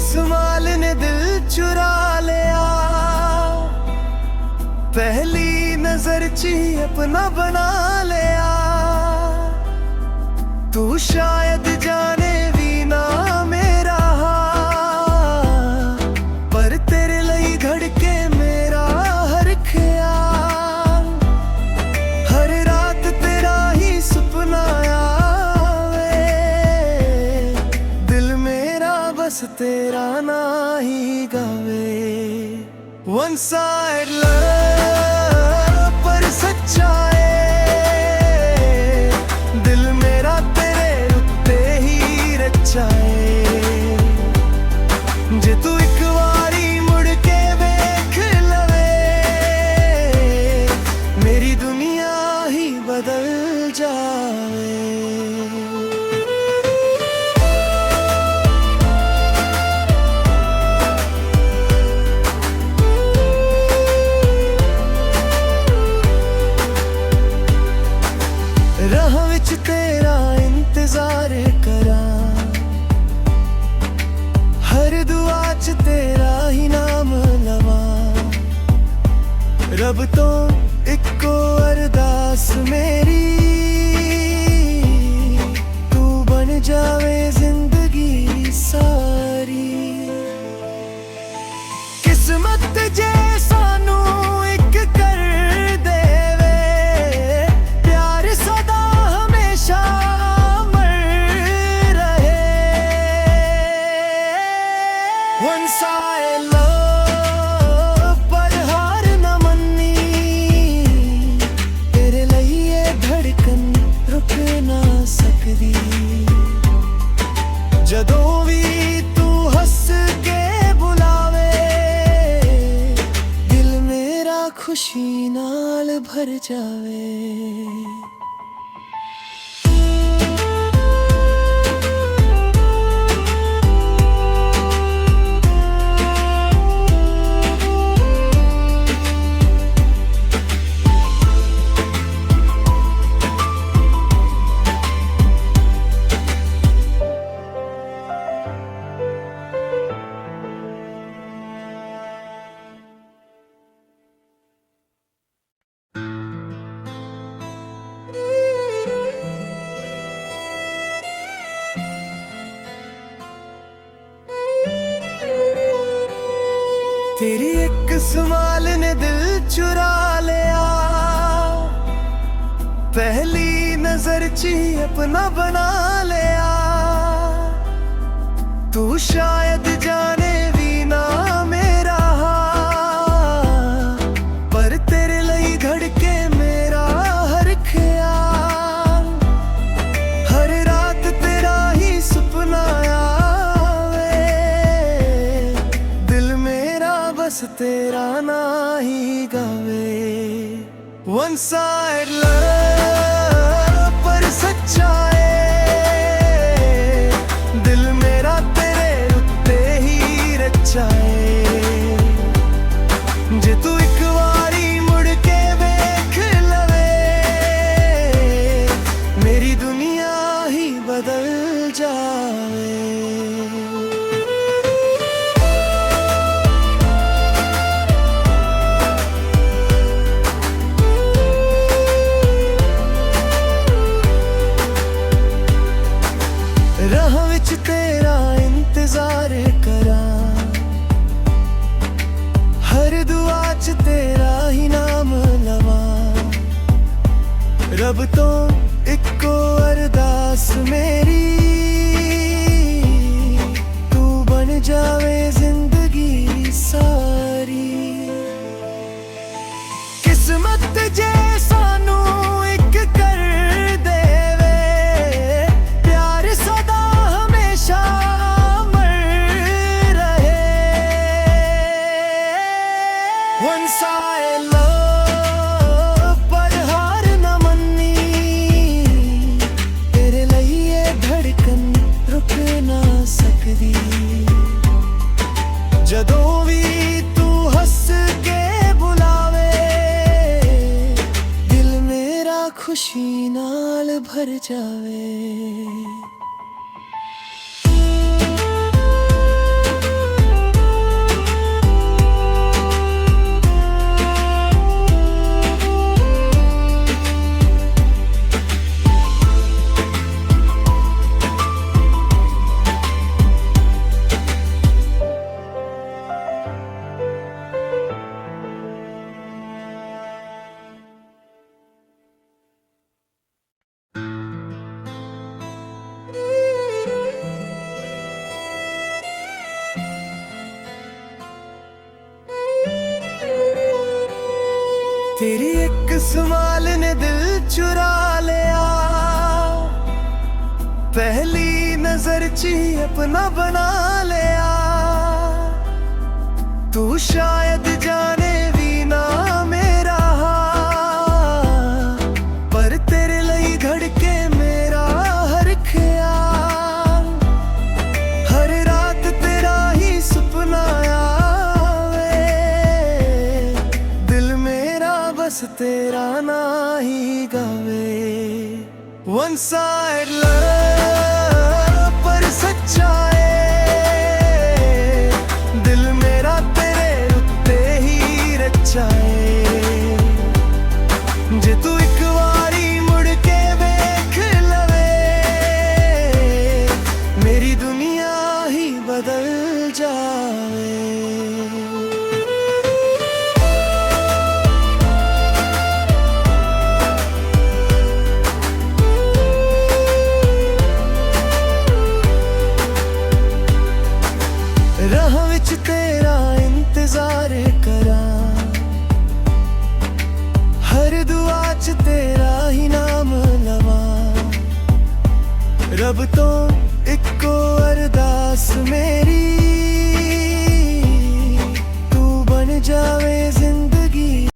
संभाल ने दिल चुरा लिया, पहली नजर ची अपना बना लिया। तू शायद जाने भी ना मेरा, पर तेरे लिए धड़के मेरा हर ख्याल। हर रात तेरा ही सपना आवे, दिल मेरा बस तेरा ना ही गावे। One side love पर सच्चा है, दिल मेरा तेरे उत्ते ही रचा है। जे तू एक बारी मुड़ के वेख लवे, मेरी दुनिया ही बदल जावे। राह विच तेरा इंतजार करा, हर दुआ च तेरा ही नाम लवा। रब तो इक्को अरदास मेरी, तू बन जावे जिंदगी सारी। किस्मत जे सानू एक कर देवे, प्यार सदा हमेशा अमर रहे। One side love पर हार न मन्नी, तेरे लिए धड़कन रुक ना सकदी। जदों भी तू हंस के बुलावे, दिल मेरा खुशी नाल भर जावे। तेरी एक संभाल ने दिल चुरा लिया, पहली नजर ची अपना बना लिया। तू शायद जाने भी ना मेरा, पर तेरे लिए धड़के मेरा हर ख्याल। हर रात तेरा ही सपना आवे, दिल मेरा बस तेरा ना ही गावे। One side love पर सच्चा है, दिल मेरा तेरे उत्ते ही रचा है। जे तू एक बारी मुड़ के वेख लवे, मेरी दुनिया ही बदल जावे। राह विच तेरा इंतजार करा, हर दुआ च तेरा ही नाम लवा। रब तो इक्को अरदास मेरी, तू बन जावे जिंदगी सारी। किस्मत जे सानू एक कर देवे, प्यार सदा हमेशा अमर रहे। One side love पर हार न मन्नी, तेरे लिए धड़कन रुक ना सकदी। जदों भी तू हंस के बुलावे, दिल मेरा खुशी नाल भर जावे। तेरी एक स्माइल ने दिल चुरा लिया, पहली नजर ची अपना बना लिया। तू शायद जाने भी ना मेरा हाल, पर तेरे लिए धड़के मेरा हर ख्याल। हर रात तेरा ही सपना आवे, दिल मेरा बस तेरा ना ही गावे। One side love पर सच्चा है, दिल मेरा तेरे उत्ते ही रचा है। जे तू एक वारी मुड़ के वेख लवे, मेरी दुनिया ही बदल जावे। राह विच तेरा इंतजार करा, हर दुआ च तेरा ही नाम लवा। रब तो इक्को अरदास मेरी,